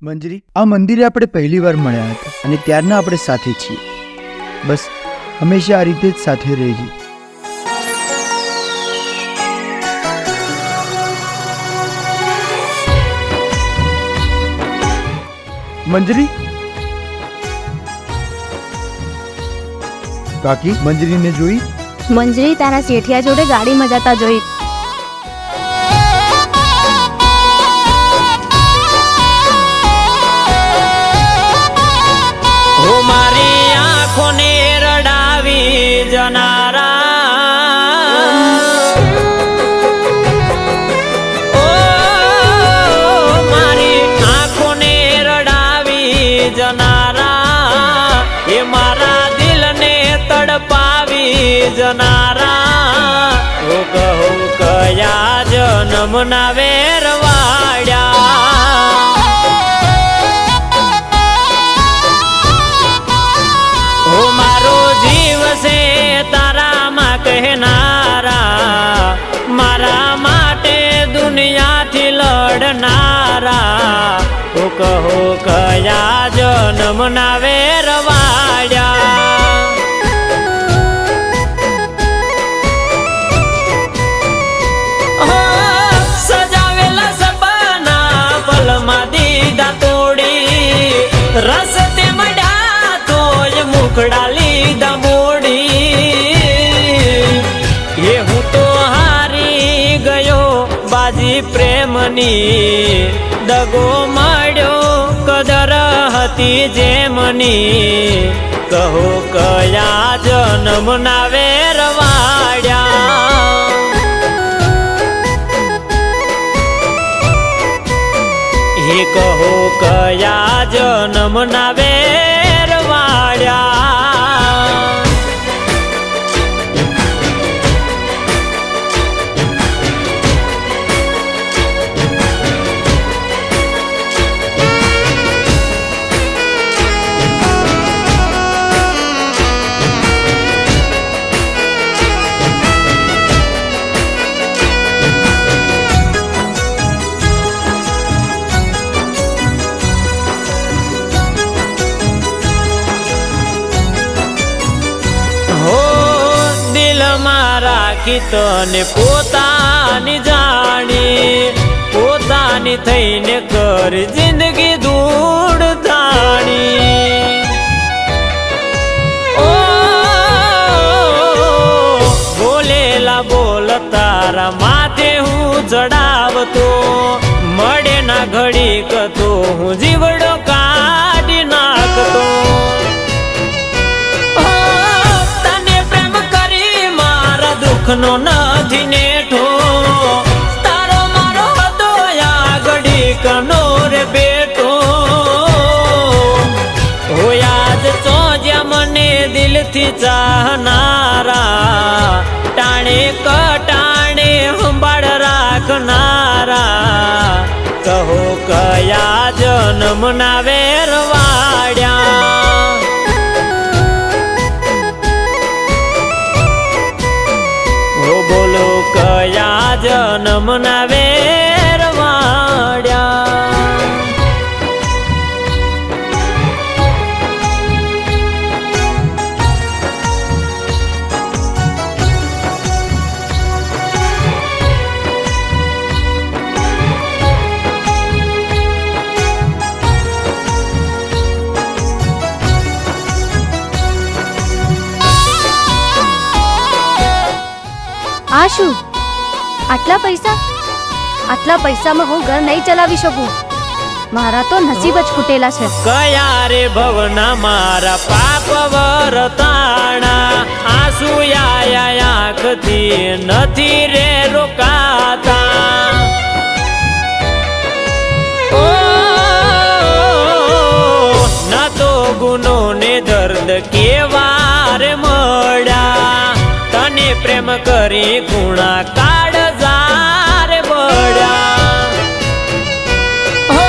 મંજરી, આ મંદિરે આપણે પહેલી વાર મળ્યા હતા અને ત્યારના આપણે સાથે છીએ. બસ હંમેશા આ રીતે જ સાથે રહેજે. મંજરી, કાકી મંજરીને જોઈ? મંજરી તારા શેઠિયા જોડે ગાડીમાં જતા જોઈ. ઓ મારી આંખોને રડાવી જનારા, ઓ મારી આંખોને રડાવી જનારા, એ મારા દિલને તડપાવી જનારા. ઓ કહો કયા જન્મના વેરવાડ્યા, ઓ મારો જીવ છે તારામાં કહેનારા, મારા માટે દુનિયાથી લડનારા. ઓ કહો કયા જન્મના વેરવાડ્યા. સજાવેલા સપના પલમાં દીધા તોડી, રસ્તે મળ્યા તોય મુખડા લીધા મોડી. એ હું તો હારી ગયો બાજી પ્રેમની, દગો મળ્યો કદર હતી જેમની. કહો કયા જન્મના વેરવાડ્યા. હે કહો કયા જન્મના વેરવાડ્યા. રાખી તને પોતાની જાણી, પોતાની થઈને કર જિંદગી ધૂળ ધાણી. ઓ બોલેલા બોલ તારા માથે હું ચડાવતો, મળે ના ઘડીક તો હું જીવડો કાઢી નાખતો. દુઃખનો નથી નેઠો, તારો મારો હતો આ ઘડીકનો રે બેટો. હો યાદ ચોજ્યા મને દિલથી ચાહનારા, ટાણે કટાણે સંભાળ રાખનારા. કહો કયા જન્મના વેરવાડ્યા. બોલો કયા જન્મના વેરવાડ્યા. આ શું? આટલા પૈસામાં હું ઘર નહીં ચલાવી શકું. મારા તો નસીબ જ ફૂટેલા છે. કયા રે ભવના મારા પાપ વરતાણા, આંસુ આયા આંખથી નથી રે રોકાતા. ઓ ના તો ગુનો ને દર્દ કેવા રે મળ્યા, તને પ્રેમ કરી ગુણા કાળજાર બળ્યા. હો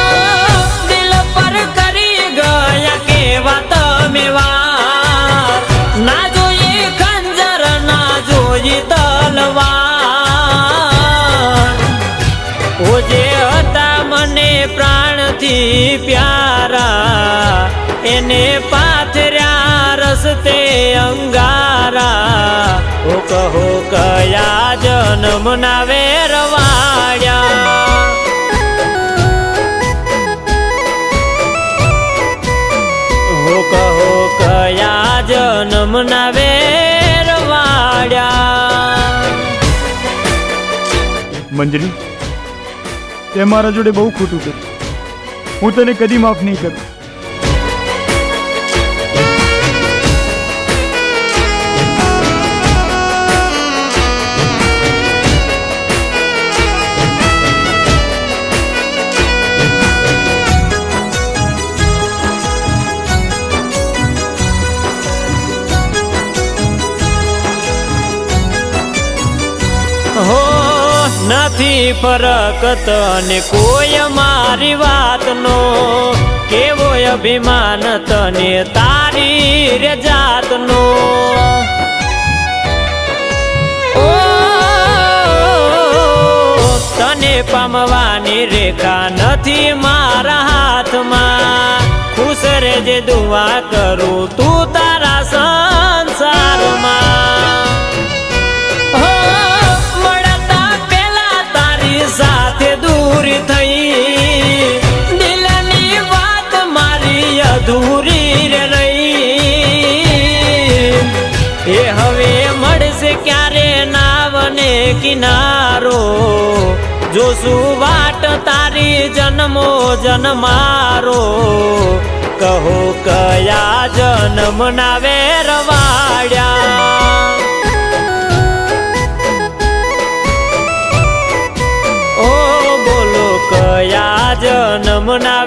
દિલ પર કરી ગયા કેવા તમે વાર, ના જોઈએ ખંજર ના જોઈ તલવાર. ઓ જે હતા મને પ્રાણથી પ્યાર અંગારા ઓ કહો કયા જન્મના વેરવાડ્યા ઓ કહો કયા જન્મના વેરવાડ્યા મંજરી, તે મારા જોડે બહુ ખોટું કર્યું. હું તને કદી માફ નહીં કરું. હો નથી ફરક તને કોઈ મારી વાતનો કેવો અભિમાન તને તારી રે જાતનો ઓ તને પામવાની રેખા નથી મારા હાથમાં ખુશ રેજે દુઆ કરું તું તારા સંસારમાં સાથે દૂર થઈ દિલની વાત મારી અધૂરી રહી એ હવે મળશે ક્યારે નાવને કિનારો જોશું વાટ તારી જન્મો જન્મારો કહો કયા જન્મના વેરવાડ્યા કયા જન્મના